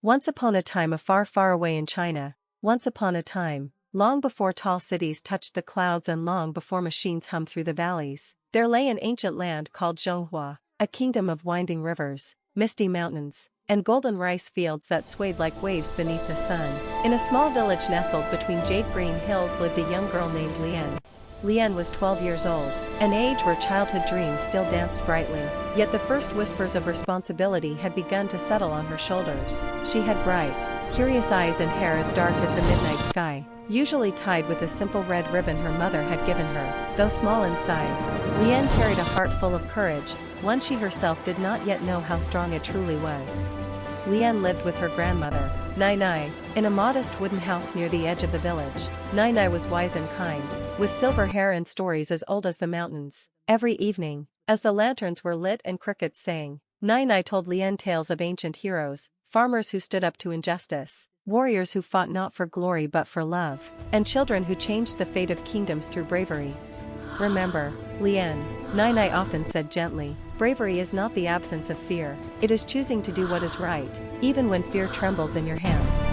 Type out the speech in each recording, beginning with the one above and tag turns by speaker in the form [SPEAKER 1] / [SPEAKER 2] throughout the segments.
[SPEAKER 1] Once upon a time, far, far away in China, once upon a time, long before tall cities touched the clouds and long before machines hummed through the valleys, there lay an ancient land called Zhonghua, a kingdom of winding rivers, misty mountains, and golden rice fields that swayed like waves beneath the sun. In a small village nestled between jade-green hills lived a young girl named Lian. Lian was 12 years old, an age where childhood dreams still danced brightly, yet the first whispers of responsibility had begun to settle on her shoulders. She had bright, curious eyes and hair as dark as the midnight sky, usually tied with a simple red ribbon her mother had given her. Though small in size, Lian carried a heart full of courage, one she herself did not yet know how strong it truly was. Lian lived with her grandmother, Nai Nai, in a modest wooden house near the edge of the village. Nai Nai was wise and kind, with silver hair and stories as old as the mountains. Every evening, as the lanterns were lit and crickets sang, Nai Nai told Lian tales of ancient heroes, farmers who stood up to injustice, warriors who fought not for glory but for love, and children who changed the fate of kingdoms through bravery. Remember, Lian, Nai Nai often said gently, bravery is not the absence of fear, it is choosing to do what is right, even when fear trembles in your hands.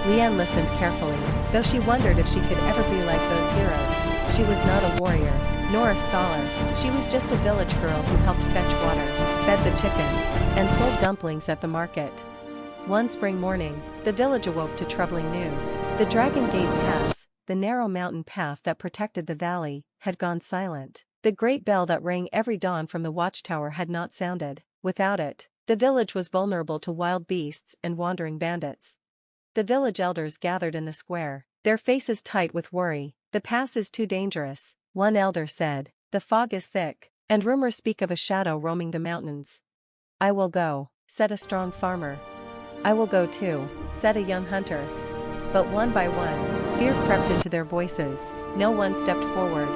[SPEAKER 1] Lian listened carefully, though she wondered if she could ever be like those heroes. She was not a warrior, nor a scholar, she was just a village girl who helped fetch water, fed the chickens, and sold dumplings at the market. One spring morning, the village awoke to troubling news. The Dragon Gate Pass, the narrow mountain path that protected the valley, had gone silent. The great bell that rang every dawn from the watchtower had not sounded. Without it, the village was vulnerable to wild beasts and wandering bandits. The village elders gathered in the square, their faces tight with worry. The pass is too dangerous, one elder said. The fog is thick, and rumors speak of a shadow roaming the mountains. I will go, said a strong farmer. I will go too, said a young hunter. But one by one, fear crept into their voices. No one stepped forward.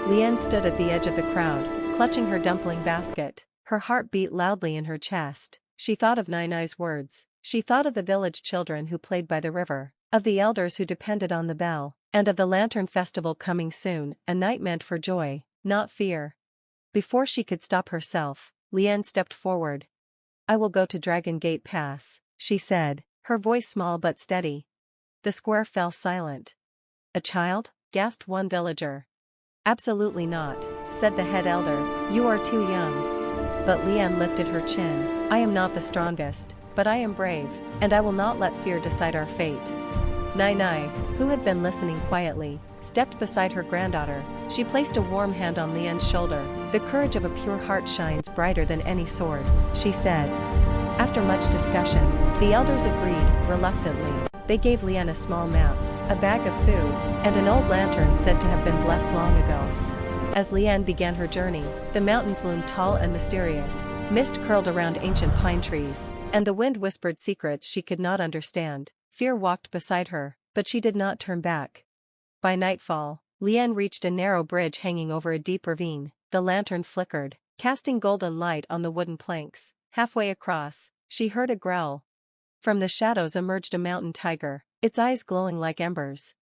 [SPEAKER 1] Lian stood at the edge of the crowd, clutching her dumpling basket. Her heart beat loudly in her chest. She thought of Nai Nai's words. She thought of the village children who played by the river, of the elders who depended on the bell, and of the lantern festival coming soon, a night meant for joy, not fear. Before she could stop herself, Lian stepped forward. I will go to Dragon Gate Pass, she said, her voice small but steady. The square fell silent. A child? Gasped one villager. Absolutely not, said the head elder, you are too young. But Lian lifted her chin. I am not the strongest, but I am brave, and I will not let fear decide our fate. Nai Nai, who had been listening quietly, stepped beside her granddaughter. She placed a warm hand on Lian's shoulder. The courage of a pure heart shines brighter than any sword, she said. After much discussion, the elders agreed, reluctantly. They gave Lian a small map, a bag of food, and an old lantern said to have been blessed long ago. As Lian began her journey, the mountains loomed tall and mysterious. Mist curled around ancient pine trees, and the wind whispered secrets she could not understand. Fear walked beside her, but she did not turn back. By nightfall, Lian reached a narrow bridge hanging over a deep ravine. The lantern flickered, casting golden light on the wooden planks. Halfway across, she heard a growl. From the shadows emerged a mountain tiger, its eyes glowing like embers.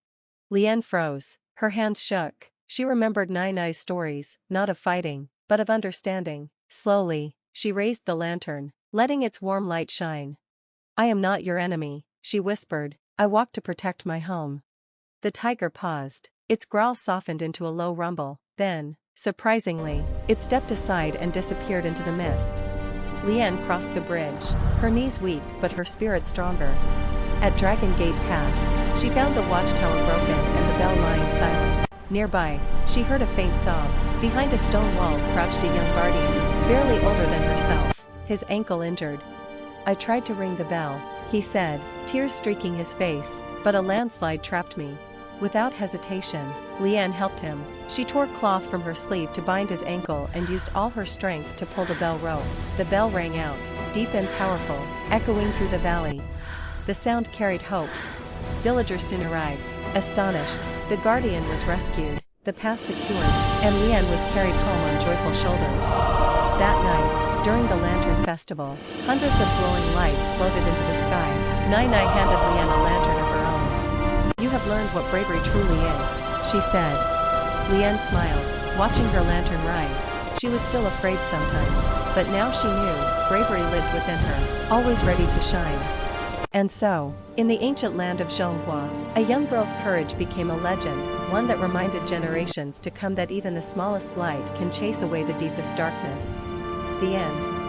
[SPEAKER 1] Lian froze, her hands shook. She remembered Nai Nai's stories, not of fighting, but of understanding. Slowly, she raised the lantern, letting its warm light shine. I am not your enemy, she whispered. I walk to protect my home. The tiger paused, its growl softened into a low rumble. Then, surprisingly, it stepped aside and disappeared into the mist. Lian crossed the bridge, her knees weak but her spirit stronger. At Dragon Gate Pass, she found the watchtower broken and the bell lying silent. Nearby, she heard a faint sob. Behind a stone wall crouched a young guardian, barely older than herself, his ankle injured. I tried to ring the bell, he said, tears streaking his face, but a landslide trapped me. Without hesitation, Lian helped him. She tore cloth from her sleeve to bind his ankle and used all her strength to pull the bell rope. The bell rang out, deep and powerful, echoing through the valley. The sound carried hope. Villagers soon arrived. Astonished, the guardian was rescued, the pass secured, and Lian was carried home on joyful shoulders. That night, during the lantern festival, hundreds of glowing lights floated into the sky. Nai Nai handed Lian a lantern of her own. You have learned what bravery truly is, she said. Lian smiled, watching her lantern rise. She was still afraid sometimes, but now she knew, bravery lived within her, always ready to shine. And so, in the ancient land of Zhonghua, a young girl's courage became a legend, one that reminded generations to come that even the smallest light can chase away the deepest darkness. The end.